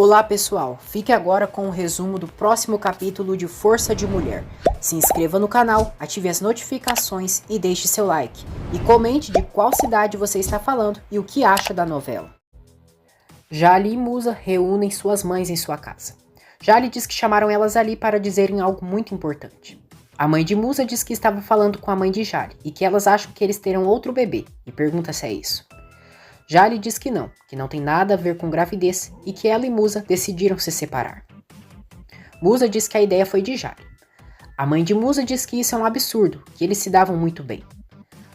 Olá pessoal, fique agora com o resumo do próximo capítulo de Força de Mulher. Se inscreva no canal, ative as notificações e deixe seu like. E comente de qual cidade você está falando e o que acha da novela. Jale e Musa reúnem suas mães em sua casa. Jale diz que chamaram elas ali para dizerem algo muito importante. A mãe de Musa diz que estava falando com a mãe de Jale e que elas acham que eles terão outro bebê e pergunta se é isso. Jale diz que não tem nada a ver com gravidez e que ela e Musa decidiram se separar. Musa diz que a ideia foi de Jale. A mãe de Musa diz que isso é um absurdo, que eles se davam muito bem.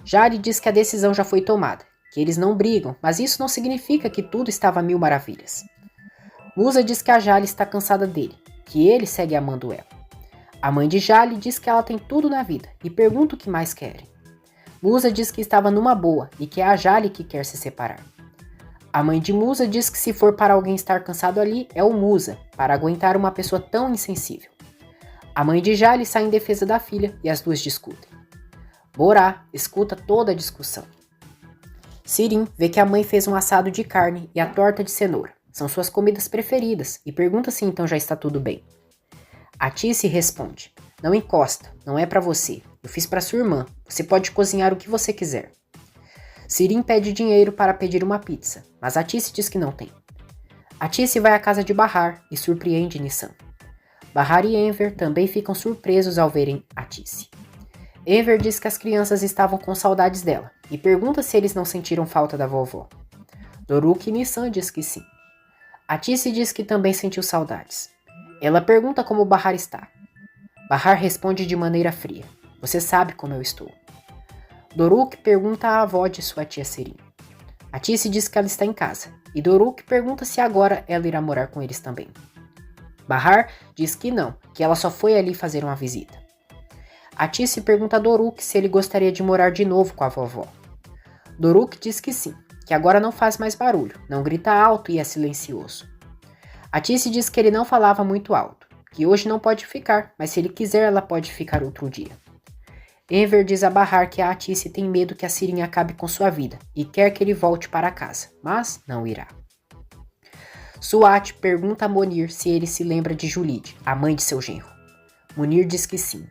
Jale diz que a decisão já foi tomada, que eles não brigam, mas isso não significa que tudo estava a mil maravilhas. Musa diz que a Jale está cansada dele, que ele segue amando ela. A mãe de Jale diz que ela tem tudo na vida e pergunta o que mais querem. Musa diz que estava numa boa e que é a Jale que quer se separar. A mãe de Musa diz que se for para alguém estar cansado ali, é o Musa, para aguentar uma pessoa tão insensível. A mãe de Jale sai em defesa da filha e as duas discutem. Borá escuta toda a discussão. Sirim vê que a mãe fez um assado de carne e a torta de cenoura. São suas comidas preferidas e pergunta se então já está tudo bem. Atice responde: "Não encosta, não é para você. Eu fiz para sua irmã. Você pode cozinhar o que você quiser." Sirim pede dinheiro para pedir uma pizza, mas Atice diz que não tem. Atice vai à casa de Bahar e surpreende Nissan. Bahar e Enver também ficam surpresos ao verem Atice. Enver diz que as crianças estavam com saudades dela e pergunta se eles não sentiram falta da vovó. Doruk e Nissan diz que sim. Atice diz que também sentiu saudades. Ela pergunta como Bahar está. Bahar responde de maneira fria: "Você sabe como eu estou." Doruk pergunta à avó de sua tia Sirim. Atice diz que ela está em casa, e Doruk pergunta se agora ela irá morar com eles também. Bahar diz que não, que ela só foi ali fazer uma visita. Atice pergunta a Doruk se ele gostaria de morar de novo com a vovó. Doruk diz que sim, que agora não faz mais barulho, não grita alto e é silencioso. Atice diz que ele não falava muito alto, que hoje não pode ficar, mas se ele quiser ela pode ficar outro dia. Enver diz a Bahar que a Atice tem medo que a Sirim acabe com sua vida e quer que ele volte para casa, mas não irá. Suat pergunta a Monir se ele se lembra de Julide, a mãe de seu genro. Monir diz que sim.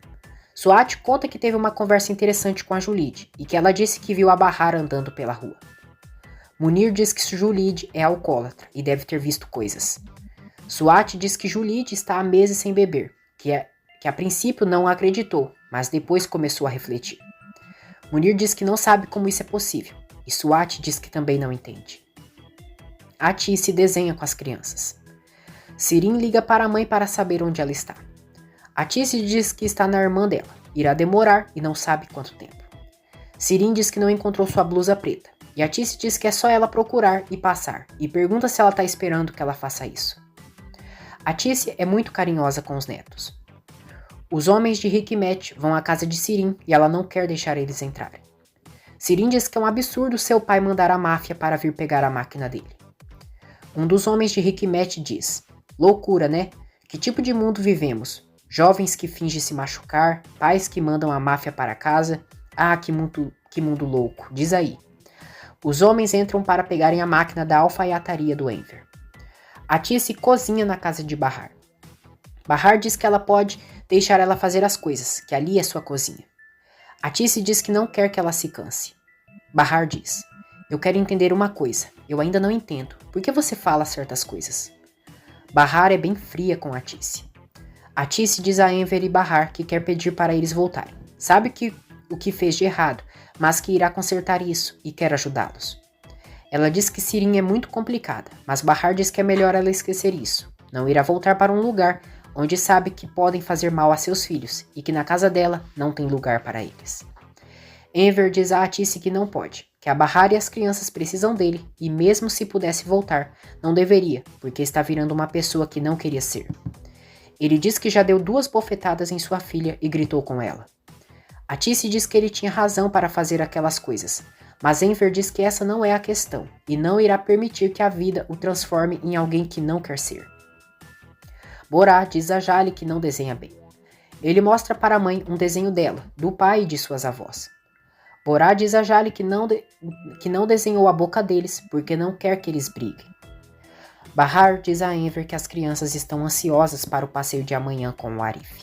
Suat conta que teve uma conversa interessante com a Julide e que ela disse que viu a Bahar andando pela rua. Monir diz que Julide é alcoólatra e deve ter visto coisas. Suat diz que Julide está há meses sem beber, que a princípio não acreditou, mas depois começou a refletir. Monir diz que não sabe como isso é possível, e Suat diz que também não entende. Atice desenha com as crianças. Sirim liga para a mãe para saber onde ela está. Atice diz que está na irmã dela, irá demorar e não sabe quanto tempo. Sirim diz que não encontrou sua blusa preta, e Atice diz que é só ela procurar e passar, e pergunta se ela está esperando que ela faça isso. Atice é muito carinhosa com os netos. Os homens de Hikmet vão à casa de Sirim e ela não quer deixar eles entrarem. Sirim diz que é um absurdo seu pai mandar a máfia para vir pegar a máquina dele. Um dos homens de Hikmet diz: "Loucura, né? Que tipo de mundo vivemos? Jovens que fingem se machucar, pais que mandam a máfia para casa. Ah, que mundo louco, diz aí." Os homens entram para pegarem a máquina da alfaiataria do Enver. Atice cozinha na casa de Bahar. Bahar diz que ela pode deixar ela fazer as coisas, que ali é sua cozinha. Atice diz que não quer que ela se canse. Bahar diz: "Eu quero entender uma coisa, eu ainda não entendo. Por que você fala certas coisas?" Bahar é bem fria com Atice. Atice diz a Enver e Bahar que quer pedir para eles voltarem. Sabe o que fez de errado, mas que irá consertar isso e quer ajudá-los. Ela diz que Sirim é muito complicada, mas Bahar diz que é melhor ela esquecer isso. Não irá voltar para um lugar onde sabe que podem fazer mal a seus filhos e que na casa dela não tem lugar para eles. Enver diz a Atice que não pode, que a Bahar e as crianças precisam dele e mesmo se pudesse voltar, não deveria, porque está virando uma pessoa que não queria ser. Ele diz que já deu 2 bofetadas em sua filha e gritou com ela. Atice diz que ele tinha razão para fazer aquelas coisas, mas Enver diz que essa não é a questão e não irá permitir que a vida o transforme em alguém que não quer ser. Borá diz a Jale que não desenha bem. Ele mostra para a mãe um desenho dela, do pai e de suas avós. Borá diz a Jale que não desenhou a boca deles porque não quer que eles briguem. Bahar diz a Enver que as crianças estão ansiosas para o passeio de amanhã com o Arif.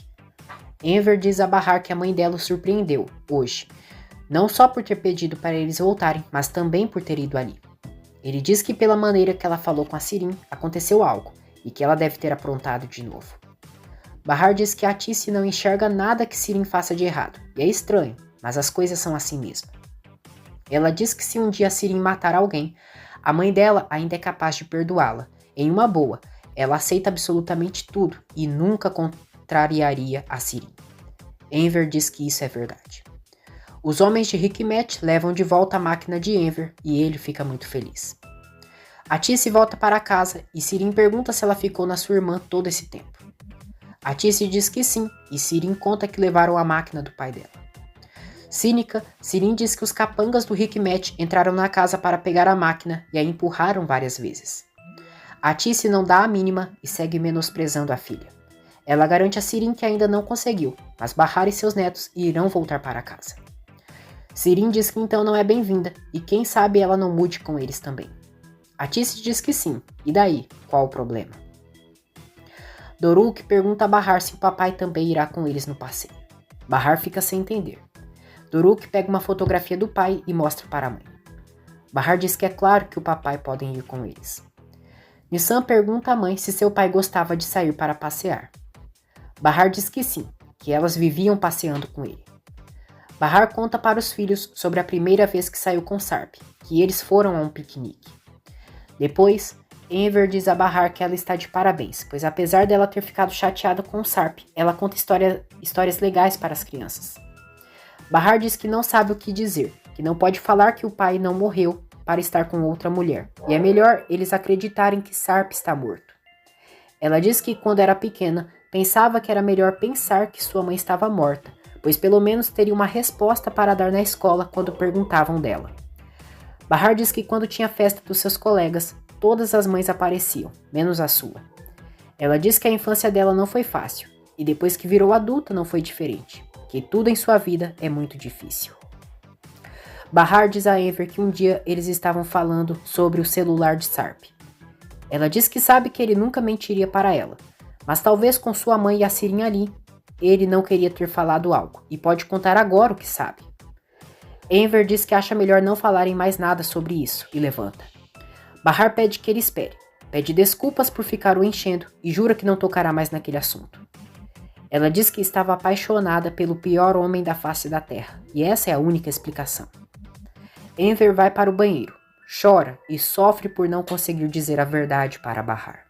Enver diz a Bahar que a mãe dela o surpreendeu, hoje, não só por ter pedido para eles voltarem, mas também por ter ido ali. Ele diz que pela maneira que ela falou com a Sirin, aconteceu algo, e que ela deve ter aprontado de novo. Bahar diz que a Tice não enxerga nada que Sirin faça de errado, e é estranho, mas as coisas são assim mesmo. Ela diz que se um dia Sirin matar alguém, a mãe dela ainda é capaz de perdoá-la. Em uma boa, ela aceita absolutamente tudo e nunca contrariaria a Sirin. Enver diz que isso é verdade. Os homens de Hikmet levam de volta a máquina de Enver e ele fica muito feliz. A Tice volta para casa e Sirin pergunta se ela ficou na sua irmã todo esse tempo. A Tice diz que sim, e Sirin conta que levaram a máquina do pai dela. Cínica, Sirin diz que os capangas do Hikmet entraram na casa para pegar a máquina e a empurraram várias vezes. A Tice não dá a mínima e segue menosprezando a filha. Ela garante a Sirin que ainda não conseguiu, mas Bahar e seus netos irão voltar para casa. Sirin diz que então não é bem-vinda e quem sabe ela não mude com eles também. A Tice diz que sim, e daí, qual o problema? Doruk pergunta a Bahar se o papai também irá com eles no passeio. Bahar fica sem entender. Doruk pega uma fotografia do pai e mostra para a mãe. Bahar diz que é claro que o papai pode ir com eles. Nissan pergunta à mãe se seu pai gostava de sair para passear. Bahar diz que sim, que elas viviam passeando com ele. Bahar conta para os filhos sobre a primeira vez que saiu com Sarp, que eles foram a um piquenique. Depois, Enver diz a Bahar que ela está de parabéns, pois apesar dela ter ficado chateada com Sarp, ela conta histórias legais para as crianças. Bahar diz que não sabe o que dizer, que não pode falar que o pai não morreu para estar com outra mulher, e é melhor eles acreditarem que Sarp está morto. Ela diz que quando era pequena, pensava que era melhor pensar que sua mãe estava morta, pois pelo menos teria uma resposta para dar na escola quando perguntavam dela. Bahar diz que quando tinha festa dos seus colegas, todas as mães apareciam, menos a sua. Ela diz que a infância dela não foi fácil, e depois que virou adulta não foi diferente, que tudo em sua vida é muito difícil. Bahar diz a Enver que um dia eles estavam falando sobre o celular de Sarp. Ela diz que sabe que ele nunca mentiria para ela, mas talvez com sua mãe e a Sirin ali, ele não queria ter falado algo, e pode contar agora o que sabe. Enver diz que acha melhor não falarem mais nada sobre isso, e levanta. Bahar pede que ele espere, pede desculpas por ficar o enchendo e jura que não tocará mais naquele assunto. Ela diz que estava apaixonada pelo pior homem da face da terra, e essa é a única explicação. Enver vai para o banheiro, chora e sofre por não conseguir dizer a verdade para Bahar.